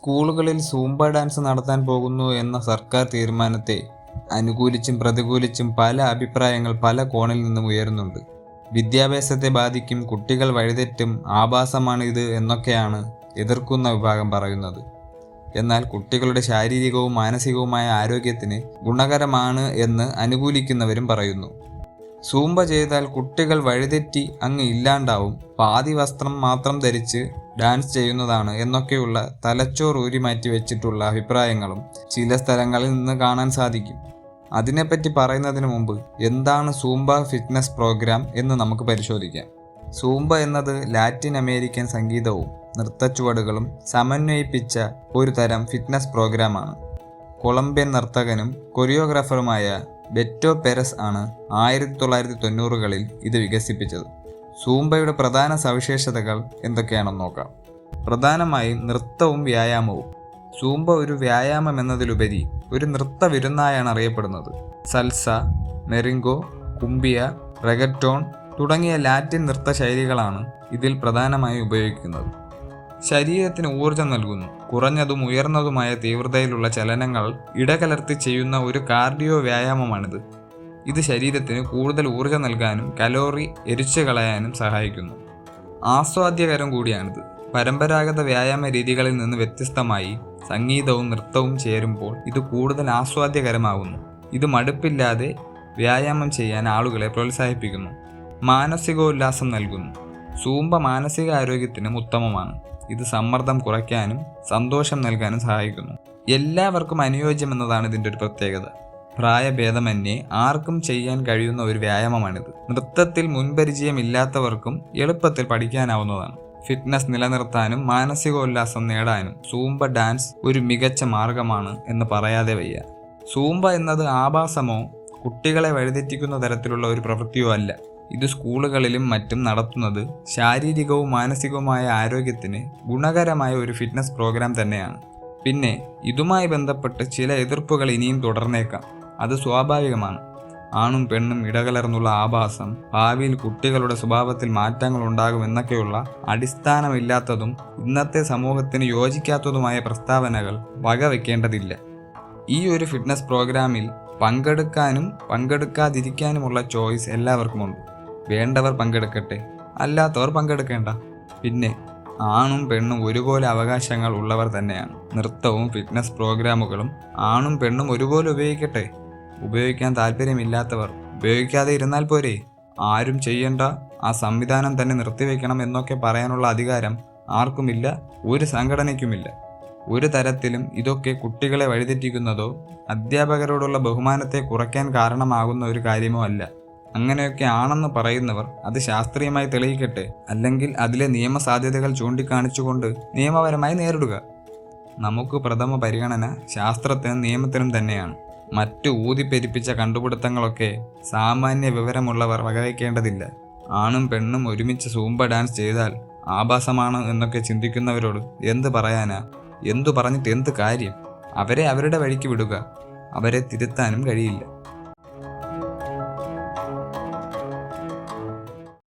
സ്കൂളുകളിൽ Zumba dance നടത്താൻ പോകുന്നു എന്ന സർക്കാർ തീരുമാനത്തെ അനുകൂലിച്ചും പ്രതികൂലിച്ചും പല അഭിപ്രായങ്ങൾ പല കോണിൽ നിന്നും ഉയരുന്നുണ്ട്. വിദ്യാഭ്യാസത്തെ ബാധിക്കും, കുട്ടികൾ വഴിതെറ്റും, ആഭാസമാണ് ഇത് എന്നൊക്കെയാണ് എതിർക്കുന്ന വിഭാഗം പറയുന്നത്. എന്നാൽ കുട്ടികളുടെ ശാരീരികവും മാനസികവുമായ ആരോഗ്യത്തിന് ഗുണകരമാണ് എന്ന് അനുകൂലിക്കുന്നവരും പറയുന്നു. സൂംബ ചെയ്താൽ കുട്ടികൾ വഴിതെറ്റി അങ്ങ് ഇല്ലാണ്ടാവും, പാതി വസ്ത്രം മാത്രം ധരിച്ച് ഡാൻസ് ചെയ്യുന്നതാണ് എന്നൊക്കെയുള്ള തലച്ചോർ ഊരിമാറ്റി വെച്ചിട്ടുള്ള അഭിപ്രായങ്ങളും ചില സ്ഥലങ്ങളിൽ നിന്ന് കാണാൻ സാധിക്കും. അതിനെപ്പറ്റി പറയുന്നതിന് മുമ്പ് എന്താണ് സൂംബ ഫിറ്റ്നസ് പ്രോഗ്രാം എന്ന് നമുക്ക് പരിശോധിക്കാം. സൂംബ എന്നത് ലാറ്റിൻ അമേരിക്കൻ സംഗീതവും നൃത്തച്ചുവടുകളും സമന്വയിപ്പിച്ച ഒരു തരം ഫിറ്റ്നസ് പ്രോഗ്രാമാണ്. കൊളംബിയൻ നർത്തകനും കൊറിയോഗ്രാഫറുമായ ബെറ്റോ പെരസ് ആണ് 1990കളിൽ ഇത് വികസിപ്പിച്ചത്. സൂംബയുടെ പ്രധാന സവിശേഷതകൾ എന്തൊക്കെയാണെന്ന് നോക്കാം. പ്രധാനമായും നൃത്തവും വ്യായാമവും. സൂംബ ഒരു വ്യായാമം എന്നതിലുപരി ഒരു നൃത്ത വിരുന്നായാണ് അറിയപ്പെടുന്നത്. സൽസ, മെറിംഗോ, കുംബിയ, റെഗറ്റോൺ തുടങ്ങിയ ലാറ്റിൻ നൃത്ത ശൈലികളാണ് ഇതിൽ പ്രധാനമായും ഉപയോഗിക്കുന്നത്. ശരീരത്തിന് ഊർജം നൽകുന്നു. കുറഞ്ഞതും ഉയർന്നതുമായ തീവ്രതയിലുള്ള ചലനങ്ങൾ ഇടകലർത്തി ചെയ്യുന്ന ഒരു കാർഡിയോ വ്യായാമമാണിത്. ഇത് ശരീരത്തിന് കൂടുതൽ ഊർജം നൽകാനും കലോറി എരിച്ചു കളയാനും സഹായിക്കുന്നു. ആസ്വാദ്യകരം കൂടിയാണിത്. പരമ്പരാഗത വ്യായാമ രീതികളിൽ നിന്ന് വ്യത്യസ്തമായി സംഗീതവും നൃത്തവും ചേരുമ്പോൾ ഇത് കൂടുതൽ ആസ്വാദ്യകരമാകുന്നു. ഇത് മടുപ്പില്ലാതെ വ്യായാമം ചെയ്യാൻ ആളുകളെ പ്രോത്സാഹിപ്പിക്കുന്നു. മാനസികോല്ലാസം നൽകുന്നു. സൂംബ മാനസിക ആരോഗ്യത്തിനും ഉത്തമമാണ്. ഇത് സമ്മർദ്ദം കുറയ്ക്കാനും സന്തോഷം നൽകാനും സഹായിക്കുന്നു. എല്ലാവർക്കും അനുയോജ്യമെന്നതാണ് ഇതിൻ്റെ ഒരു പ്രത്യേകത. പ്രായഭേദമന്യേ ആർക്കും ചെയ്യാൻ കഴിയുന്ന ഒരു വ്യായാമമാണിത്. നൃത്തത്തിൽ മുൻപരിചയമില്ലാത്തവർക്കും എളുപ്പത്തിൽ പഠിക്കാനാവുന്നതാണ്. ഫിറ്റ്നസ് നിലനിർത്താനും മാനസികോല്ലാസം നേടാനും സൂംബ ഡാൻസ് ഒരു മികച്ച മാർഗമാണ് എന്ന് പറയാതെ വയ്യ. സൂംബ എന്നത് ആഭാസമോ കുട്ടികളെ വഴിതെറ്റിക്കുന്ന തരത്തിലുള്ള ഒരു പ്രവൃത്തിയോ അല്ല. ഇത് സ്കൂളുകളിലും മറ്റും നടത്തുന്നത് ശാരീരികവും മാനസികവുമായ ആരോഗ്യത്തിന് ഗുണകരമായ ഒരു ഫിറ്റ്നസ് പ്രോഗ്രാം തന്നെയാണ്. പിന്നെ ഇതുമായി ബന്ധപ്പെട്ട് ചില എതിർപ്പുകൾ ഇനിയും തുടർന്നേക്കാം. അത് സ്വാഭാവികമാണ്. ആണും പെണ്ണും ഇടകലർന്നുള്ള ആഭാസം ഭാവിയിൽ കുട്ടികളുടെ സ്വഭാവത്തിൽ മാറ്റങ്ങൾ ഉണ്ടാകുമെന്നൊക്കെയുള്ള അടിസ്ഥാനമില്ലാത്തതും ഇന്നത്തെ സമൂഹത്തിന് യോജിക്കാത്തതുമായ പ്രസ്താവനകൾ വകവെക്കേണ്ടതില്ല. ഈ ഒരു ഫിറ്റ്നസ് പ്രോഗ്രാമിൽ പങ്കെടുക്കാനും പങ്കെടുക്കാതിരിക്കാനുമുള്ള ചോയ്സ് എല്ലാവർക്കുമുണ്ട്. വേണ്ടവർ പങ്കെടുക്കട്ടെ, അല്ലാത്തവർ പങ്കെടുക്കേണ്ട. പിന്നെ ആണും പെണ്ണും ഒരുപോലെ അവകാശങ്ങൾ ഉള്ളവർ തന്നെയാണ്. നൃത്തവും ഫിറ്റ്നസ് പ്രോഗ്രാമുകളും ആണും പെണ്ണും ഒരുപോലെ ഉപയോഗിക്കട്ടെ. ഉപയോഗിക്കാൻ താല്പര്യമില്ലാത്തവർ ഉപയോഗിക്കാതെ ഇരുന്നാൽ പോരെ. ആരും ചെയ്യേണ്ട, ആ സംവിധാനം തന്നെ നിർത്തിവെക്കണം എന്നൊക്കെ പറയാനുള്ള അധികാരം ആർക്കുമില്ല, ഒരു സംഘടനയ്ക്കുമില്ല. ഒരു തരത്തിലും ഇതൊക്കെ കുട്ടികളെ വഴിതെറ്റിക്കുന്നതോ അധ്യാപകരോടുള്ള ബഹുമാനത്തെ കുറയ്ക്കാൻ കാരണമാകുന്ന ഒരു കാര്യമോ അല്ല. അങ്ങനെയൊക്കെ ആണെന്ന് പറയുന്നവർ അത് ശാസ്ത്രീയമായി തെളിയിക്കട്ടെ, അല്ലെങ്കിൽ അതിലെ നിയമസാധ്യതകൾ ചൂണ്ടിക്കാണിച്ചുകൊണ്ട് നിയമപരമായി നേരിടുക. നമുക്ക് പ്രഥമ പരിഗണന ശാസ്ത്രത്തിനും നിയമത്തിനും തന്നെയാണ്. മറ്റ് ഊതിപ്പെരിപ്പിച്ച കണ്ടുപിടുത്തങ്ങളൊക്കെ സാമാന്യ വിവരമുള്ളവർ വകവയ്ക്കേണ്ടതില്ല. ആണും പെണ്ണും ഒരുമിച്ച് സൂംബ ഡാൻസ് ചെയ്താൽ ആഭാസമാണ് എന്നൊക്കെ ചിന്തിക്കുന്നവരോട് എന്ത് പറയാനാ? എന്തു പറഞ്ഞിട്ട് എന്ത് കാര്യം? അവരെ അവരുടെ വഴിക്ക് വിടുക. അവരെ തിരുത്താനും കഴിയില്ല.